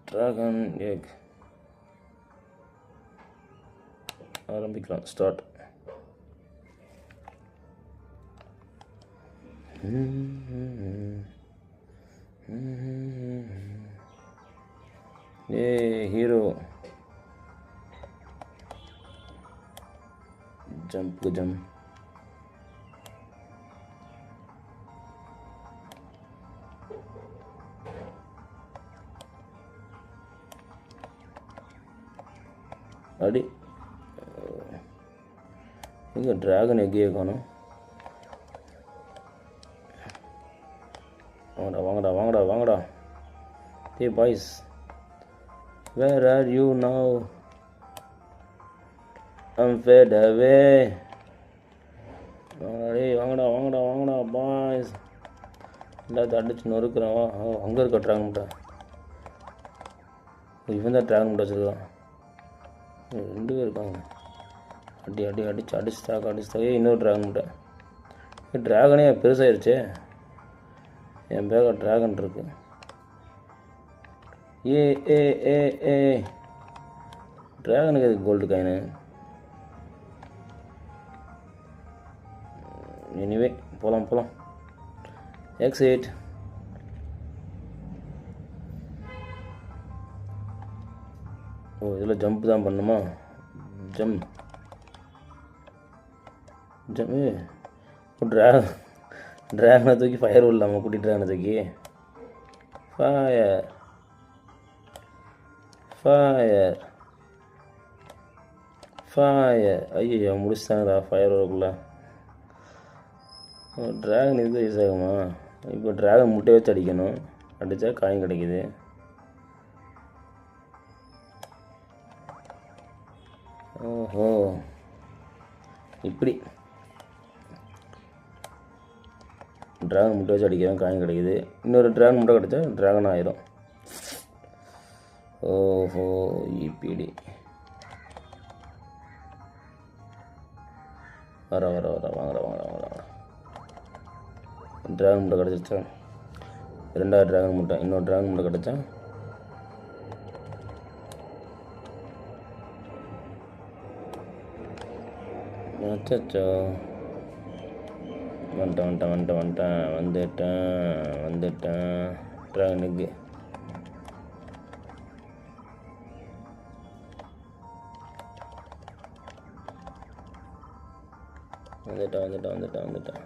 Dragon egg ஆரம்பிக்கலாம். Start. ஏ hero jump jump. அடி எங்கே ட்ராகன் எக்கே காணும். வாங்கடா வாங்கடா வாங்கடா வாங்கடா. ஏ boys, where are you now? I'm fed away. வாங்கடா வாங்கடா வாங்கடா பாய்ஸ். எல்லாத்தையும் அடிச்சு நொறுக்குறான். அங்கே இருக்க ட்ராகன் முட்டை. இவன் தான் ட்ராகன் முட்டை வச்சுருக்கான். 2 பேர் இருக்காங்க. அடி அடி அடிச்சு இன்னொரு ட்ராகன் முட்டை. ட்ராகனே பெருசாகிருச்சு. என் பேக ட்ராகன் இருக்கு. ஏ ஏ ஏ ஏ ட்ராகனுக்கு எதுக்கு கோல்டு காயினு? எனிவே போகலாம். எக்ஸிட். ஓ, இதில் ஜம்ப் தான் பண்ணுமா? ஜம்ப். ட்ராகனை தூக்கி ஃபயர் விடலாமா? குட்டி ட்ராகனை தூக்கி ஃபயர். ஐயோ முடிச்சிட்டாங்கடா ஃபயர் வரக்குள்ள. ட்ராகன் இது யூஸ் ஆகுமா? இப்போ ட்ராகன் முட்டை வச்சு அடிக்கணும். அடித்தா காயின் கிடைக்குது. ஓஹோ, இப்படி ட்ராகன் முட்டை வச்சு அடிக்கிறேன், காயின் கிடைக்குது. இன்னொரு ட்ராகன் முட்டை கிடைச்சா ட்ராகன் ஆயிரும். ஓஹோ, இப்படி வர வாங்கடா. ட்ராகன் முட்டை கிடச்சிருச்சா? 2வது ட்ராகன் முட்டை. இன்னொரு ட்ராகன் முட்டை கிடச்சா அச்சோ. வந்துட்டேன் ட்ராகனுக்கு. வந்துட்டேன்